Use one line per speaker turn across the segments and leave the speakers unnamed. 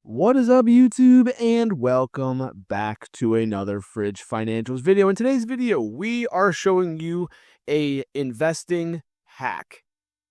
What is up, YouTube, and welcome back to another Fridge Financials video. In today's video, we are showing you a investing hack,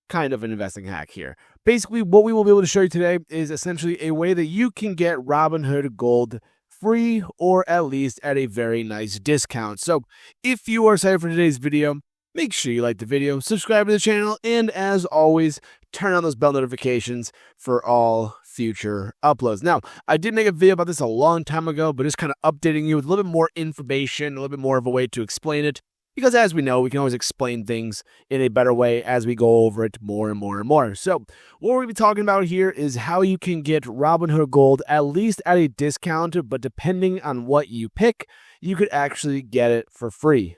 kind of an investing hack here. Basically, what we will be able to show you today is essentially a way that you can get Robinhood Gold free or at least at a very nice discount. So if you are excited for today's video, make sure you like the video, subscribe to the channel, and as always, turn on those bell notifications for all future uploads. Now, I did make a video about this a long time ago, but just kind of updating you with a little bit more information, a little bit more of a way to explain it, because as we know, we can always explain things in a better way as we go over it more and more and more. So what we're going to be talking about here is how you can get Robinhood Gold at least at a discount, but depending on what you pick, you could actually get it for free.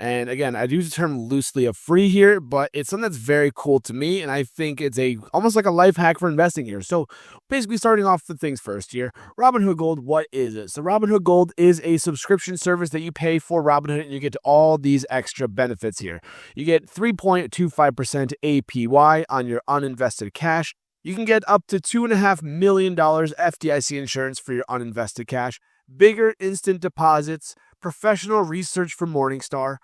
And again, I use the term loosely of free here, but it's something that's very cool to me, and I think it's almost like a life hack for investing here. So basically, starting off the things first here, Robinhood Gold, what is it? So Robinhood Gold is a subscription service that you pay for Robinhood, and you get all these extra benefits here. You get 3.25% APY on your uninvested cash. You can get up to $2.5 million FDIC insurance for your uninvested cash, bigger instant deposits, professional research from Morningstar,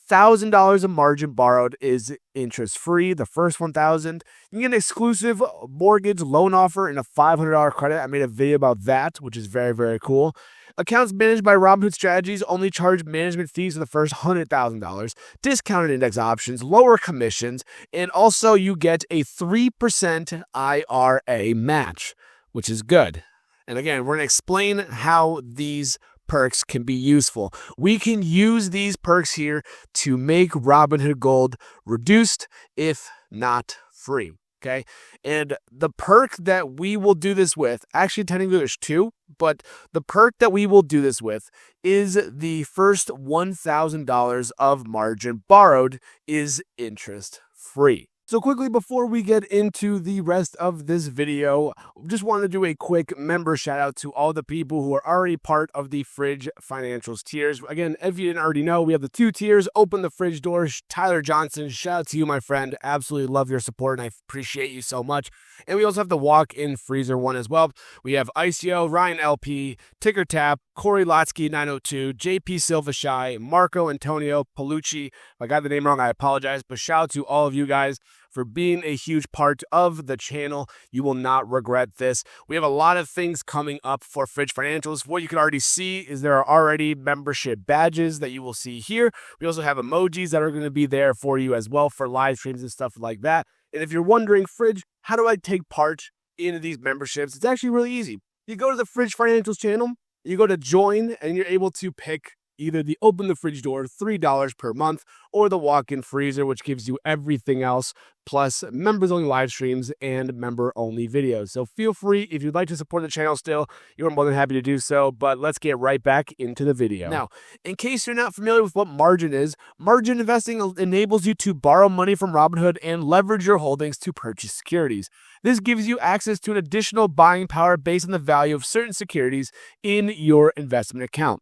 $1,000 of margin borrowed is interest-free. The first $1,000. You can get an exclusive mortgage loan offer and a $500 credit. I made a video about that, which is very, very cool. Accounts managed by Robinhood Strategies only charge management fees for the first $100,000, discounted index options, lower commissions, and also you get a 3% IRA match, which is good. And again, we're going to explain how these perks can be useful. We can use these perks here to make Robinhood Gold reduced, if not free. Okay. And the perk that we will do this with, actually technically there's two, but the perk that we will do this with is the first $1,000 of margin borrowed is interest free. So quickly, before we get into the rest of this video, just want to do a quick member shout out to all the people who are already part of the Fridge Financials tiers. Again, if you didn't already know, we have the two tiers. Open the fridge doors. Tyler Johnson, shout out to you, my friend. Absolutely love your support, and I appreciate you so much. And we also have the walk-in freezer one as well. We have ICO, Ryan LP, Ticker Tap, Corey Lotsky 902, JP Silva Shy, Marco Antonio Palucci. If I got the name wrong, I apologize, but shout out to all of you guys for being a huge part of the channel. You will not regret this. We have a lot of things coming up for Fridge Financials. What you can already see is there are already membership badges that you will see here. We also have emojis that are going to be there for you as well for live streams and stuff like that. And if you're wondering, Fridge, how do I take part in these memberships? It's actually really easy. You go to the Fridge Financials channel, you go to join, and you're able to pick either the open the fridge door, $3 per month, or the walk-in freezer, which gives you everything else, plus members-only live streams and member-only videos. So feel free, if you'd like to support the channel still, you're more than happy to do so, but let's get right back into the video. Now, in case you're not familiar with what margin is, margin investing enables you to borrow money from Robinhood and leverage your holdings to purchase securities. This gives you access to an additional buying power based on the value of certain securities in your investment account.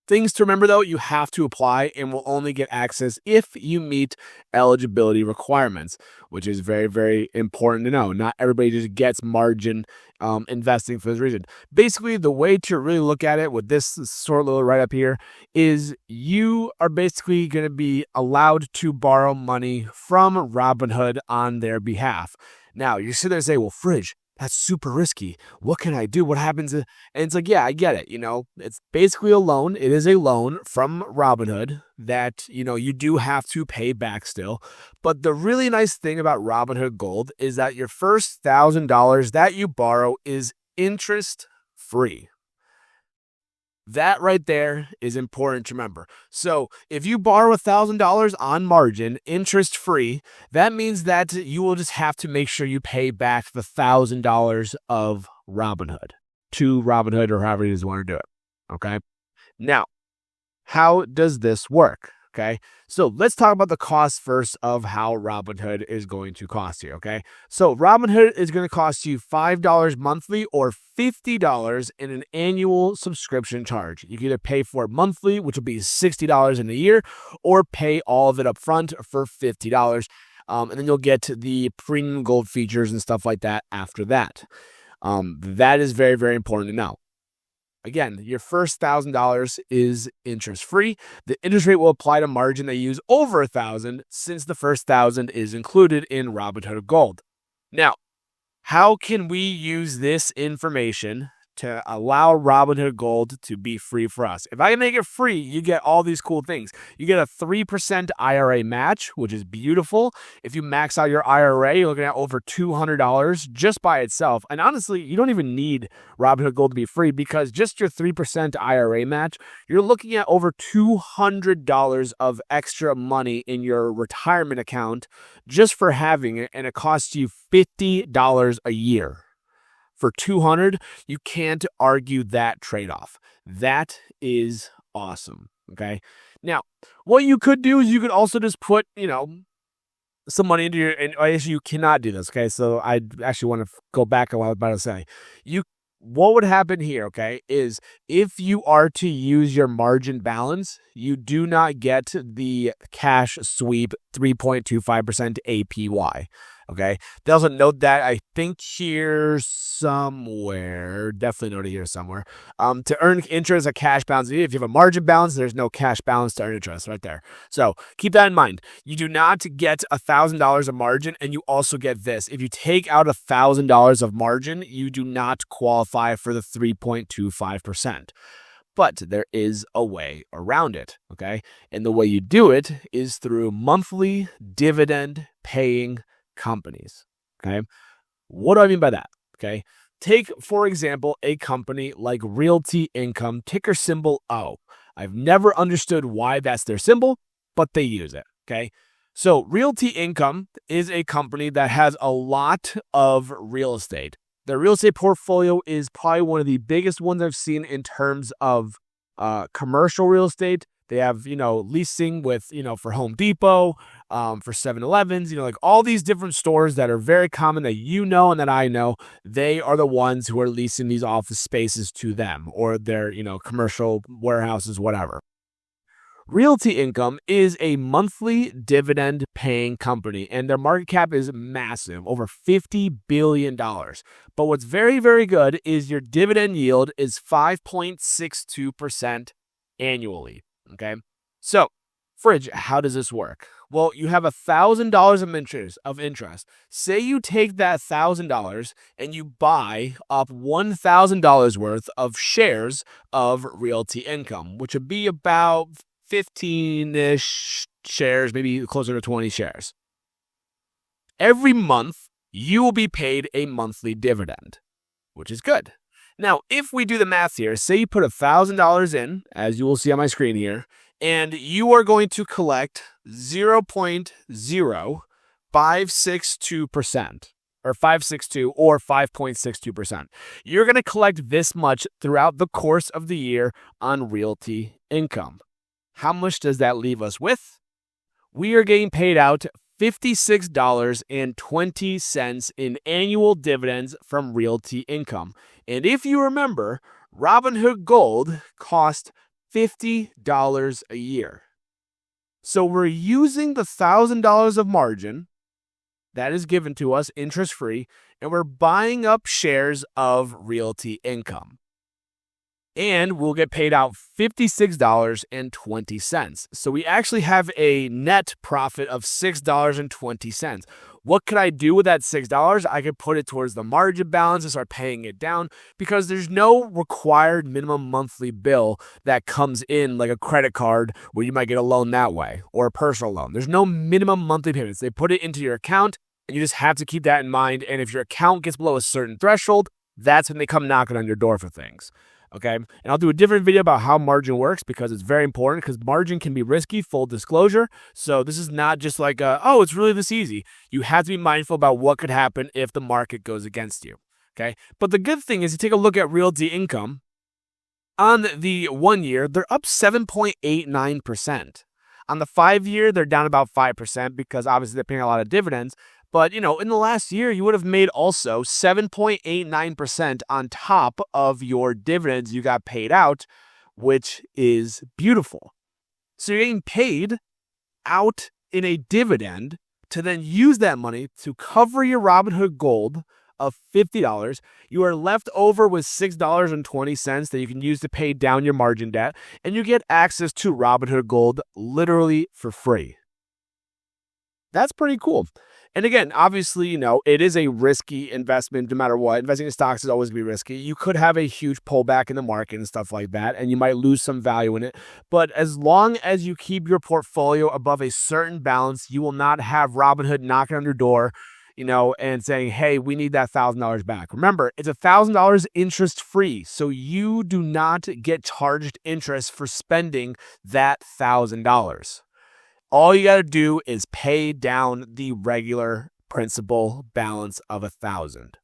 Things to remember, though, you have to apply and will only get access if you meet eligibility requirements, which is very, very important to know. Not everybody just gets margin investing for this reason. Basically, the way to really look at it with this short little write-up here is you are basically going to be allowed to borrow money from Robinhood on their behalf. Now, you sit there and say, well, Fridge, that's super risky. What can I do? What happens? And it's like, yeah, I get it. It's basically a loan. It is a loan from Robinhood that, you do have to pay back still. But the really nice thing about Robinhood Gold is that your first $1,000 that you borrow is interest free. That right there is important to remember. So if you borrow $1,000 on margin, interest-free, that means that you will just have to make sure you pay back the $1,000 of Robinhood to Robinhood or however you just want to do it. Okay. Now, how does this work? Okay, so let's talk about the cost first of how Robinhood is going to cost you. Okay, so Robinhood is going to cost you $5 monthly or $50 in an annual subscription charge. You can either pay for it monthly, which will be $60 in a year, or pay all of it up front for $50. And then you'll get the premium gold features and stuff like that after that. That is very, very important to know. Again, your first $1,000 is interest-free. The interest rate will apply to margin they use over $1,000 since the first $1,000 is included in Robinhood Gold. Now, how can we use this information to allow Robinhood Gold to be free for us? If I can make it free, you get all these cool things. You get a 3% IRA match, which is beautiful. If you max out your IRA, you're looking at over $200 just by itself. And honestly, you don't even need Robinhood Gold to be free because just your 3% IRA match, you're looking at over $200 of extra money in your retirement account just for having it, and it costs you $50 a year. For $200, you can't argue that trade-off. That is awesome, okay? Now, what you could do is you could also just put, some money into your, and actually you cannot do this, okay? So I actually want to go back on what I was about to say. What would happen here, okay, is if you are to use your margin balance, you do not get the cash sweep 3.25% APY. Okay. They also note that, I think here somewhere, definitely noted here somewhere, to earn interest, a cash balance. If you have a margin balance, there's no cash balance to earn interest right there. So keep that in mind. You do not get $1,000 of margin, and you also get this. If you take out $1,000 of margin, you do not qualify for the 3.25%. But there is a way around it, okay? And the way you do it is through monthly dividend paying companies, okay? What do I mean by that, okay? Take, for example, a company like Realty Income, ticker symbol O. I've never understood why that's their symbol, but they use it, okay? So Realty Income is a company that has a lot of real estate. Their real estate portfolio is probably one of the biggest ones I've seen in terms of commercial real estate. They have, leasing with, for Home Depot, for 7-Elevens, like all these different stores that are very common that and that I know. They are the ones who are leasing these office spaces to them or their, commercial warehouses, whatever. Realty Income is a monthly dividend paying company, and their market cap is massive, over $50 billion. But what's very, very good is your dividend yield is 5.62% annually. Okay. So, Fridge, how does this work? Well, you have $1,000 of interest. Say you take that $1,000 and you buy up $1,000 worth of shares of Realty Income, which would be about 15-ish shares, maybe closer to 20 shares. Every month, you will be paid a monthly dividend, which is good. Now, if we do the math here, say you put $1,000 in, as you will see on my screen here, and you are going to collect 0.0562%, or 562, or 5.62%. You're going to collect this much throughout the course of the year on Realty Income. How much does that leave us with? We are getting paid out $56.20 in annual dividends from Realty Income. And if you remember, Robinhood Gold cost $50 a year. So we're using the $1,000 of margin that is given to us interest-free, and we're buying up shares of Realty Income. And we'll get paid out $56.20. So we actually have a net profit of $6.20. What could I do with that $6? I could put it towards the margin balance and start paying it down because there's no required minimum monthly bill that comes in like a credit card where you might get a loan that way or a personal loan. There's no minimum monthly payments. They put it into your account and you just have to keep that in mind. And if your account gets below a certain threshold, that's when they come knocking on your door for things. Okay, and I'll do a different video about how margin works because it's very important because margin can be risky, full disclosure. So this is not just like, it's really this easy. You have to be mindful about what could happen if the market goes against you. Okay, but the good thing is you take a look at Realty Income. On the 1 year, they're up 7.89%. On the 5 year, they're down about 5% because obviously they're paying a lot of dividends. But, in the last year, you would have made also 7.89% on top of your dividends you got paid out, which is beautiful. So you're getting paid out in a dividend to then use that money to cover your Robinhood Gold of $50, you are left over with $6.20 that you can use to pay down your margin debt, and you get access to Robinhood Gold literally for free. That's pretty cool. And again, obviously, it is a risky investment no matter what. Investing in stocks is always going to be risky. You could have a huge pullback in the market and stuff like that, and you might lose some value in it. But as long as you keep your portfolio above a certain balance, you will not have Robinhood knocking on your door, and saying, hey, we need that $1,000 back. Remember, it's $1,000 interest free. So you do not get charged interest for spending that $1,000. All you got to do is pay down the regular principal balance of $1,000.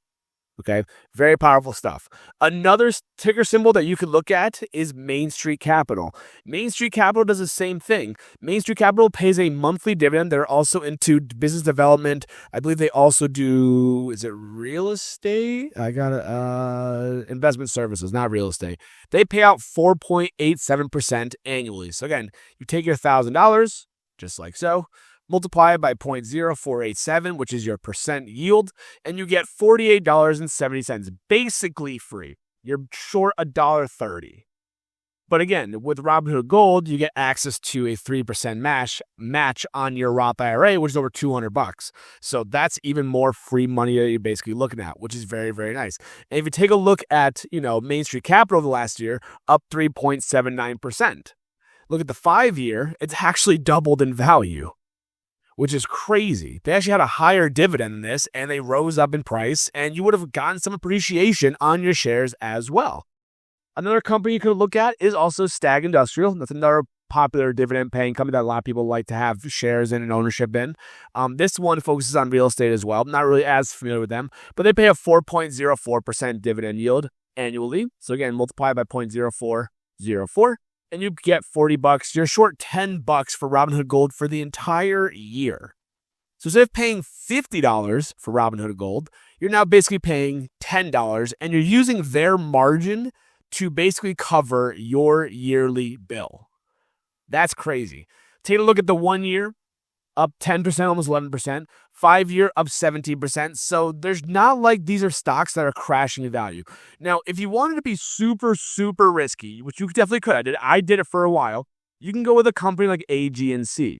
Okay, very powerful stuff. Another ticker symbol that you could look at is Main Street Capital. Main Street Capital does the same thing. Main Street Capital pays a monthly dividend. They're also into business development. I believe they also do, is it real estate? Investment services, not real estate. They pay out 4.87% annually. So again, you take your $1,000, just like so, multiply it by 0.0487, which is your percent yield, and you get $48.70, basically free. You're short $1.30. But again, with Robinhood Gold, you get access to a 3% match on your Roth IRA, which is over $200. So that's even more free money that you're basically looking at, which is very, very nice. And if you take a look at, Main Street Capital the last year, up 3.79%. Look at the 5-year, it's actually doubled in value, which is crazy. They actually had a higher dividend than this, and they rose up in price, and you would have gotten some appreciation on your shares as well. Another company you could look at is also STAG Industrial. That's another popular dividend-paying company that a lot of people like to have shares in and ownership in. This one focuses on real estate as well. I'm not really as familiar with them, but they pay a 4.04% dividend yield annually. So again, multiply by 0.0404. And you get $40. You're short $10 for Robinhood Gold for the entire year. So instead of paying $50 for Robinhood Gold, you're now basically paying $10, and you're using their margin to basically cover your yearly bill. That's crazy. Take a look at the 1 year, up 10%, almost 11%. 5-year, up 17%. So there's not like these are stocks that are crashing in value. Now, if you wanted to be super, super risky, which you definitely could, I did it for a while, you can go with a company like AGNC.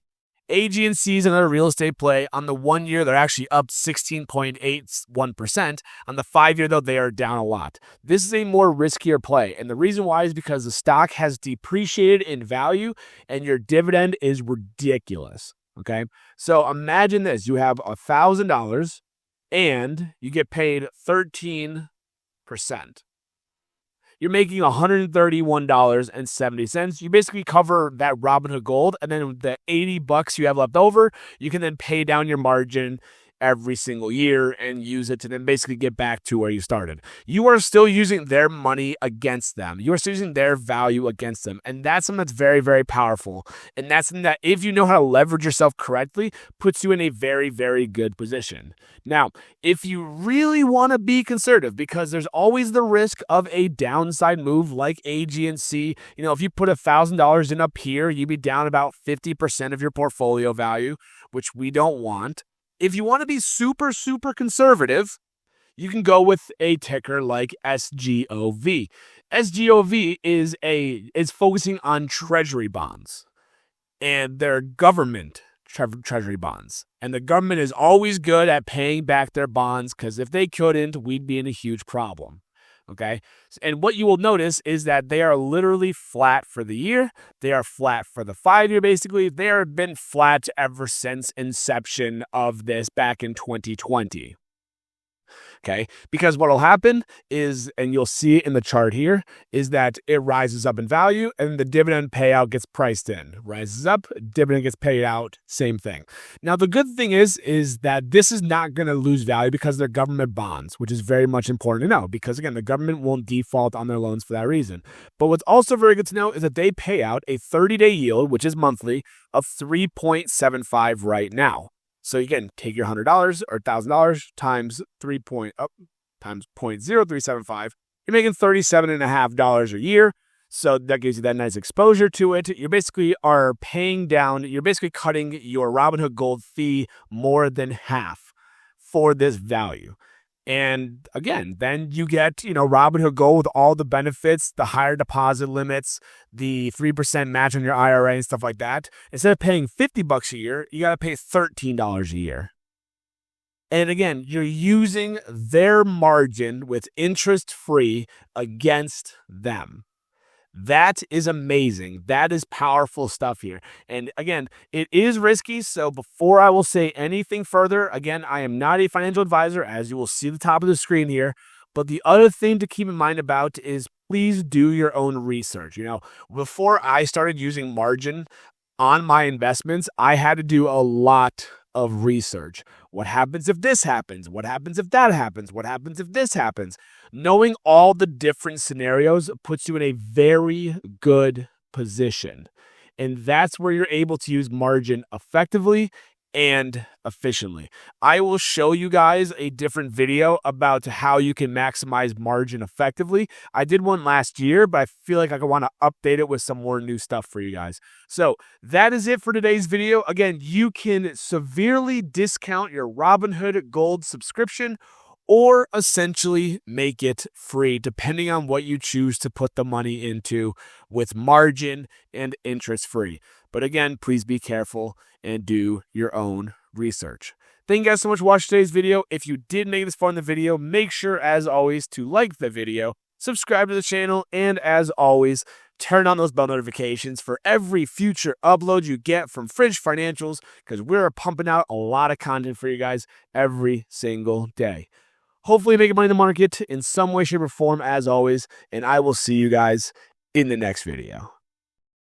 AGNC is another real estate play. On the 1 year, they're actually up 16.81%. On the 5-year, though, they are down a lot. This is a more riskier play. And the reason why is because the stock has depreciated in value and your dividend is ridiculous. Okay, so imagine this. You have $1,000 and you get paid 13%. You're making $131.70. You basically cover that Robinhood Gold, and then the $80 you have left over, you can then pay down your margin every single year and use it to then basically get back to where you started. You are still using their money against them. You are still using their value against them. And that's something that's very, very powerful. And that's something that, if you know how to leverage yourself correctly, puts you in a very, very good position. Now, if you really want to be conservative, because there's always the risk of a downside move like AGNC, if you put $1,000 in up here, you'd be down about 50% of your portfolio value, which we don't want. If you want to be super, super conservative, you can go with a ticker like SGOV. SGOV is focusing on Treasury bonds, and they're government Treasury bonds. And the government is always good at paying back their bonds, because if they couldn't, we'd be in a huge problem. Okay. And what you will notice is that they are literally flat for the year. They are flat for the 5-year, basically. They have been flat ever since inception of this back in 2020. Okay, because what will happen is, and you'll see it in the chart here, is that it rises up in value and the dividend payout gets priced in. Rises up, dividend gets paid out, same thing. Now, the good thing is that this is not going to lose value because they're government bonds, which is very much important to know, because again, the government won't default on their loans for that reason. But what's also very good to know is that they pay out a 30-day yield, which is monthly, of 3.75 right now. So again, take your $100 or $1,000 times times 0.0375. You're making $37.50 a year. So that gives you that nice exposure to it. You basically are paying down. You're basically cutting your Robinhood Gold fee more than half for this value. And again, then you get, Robinhood Gold with all the benefits, the higher deposit limits, the 3% match on your IRA and stuff like that. Instead of paying $50 a year, you got to pay $13 a year. And again, you're using their margin with interest free against them. That is amazing. That is powerful stuff here. And again, it is risky. So before I will say anything further, again, I am not a financial advisor, as you will see at the top of the screen here. But the other thing to keep in mind about is please do your own research. Before I started using margin on my investments, I had to do a lot of research. What happens if this happens? What happens if that happens? What happens if this happens? Knowing all the different scenarios puts you in a very good position. And that's where you're able to use margin effectively and efficiently. I will show you guys a different video about how you can maximize margin effectively. I did one last year, but I feel like I want to update it with some more new stuff for you guys. So that is it for today's video. Again, you can severely discount your Robinhood Gold subscription or essentially make it free, depending on what you choose to put the money into with margin and interest free. But again, please be careful and do your own research. Thank you guys so much for watching today's video. If you did make this far in the video, make sure, as always, to like the video, subscribe to the channel, and as always, turn on those bell notifications for every future upload you get from Fridge Financials, because we're pumping out a lot of content for you guys every single day. Hopefully making money in the market in some way, shape, or form, as always, and I will see you guys in the next video.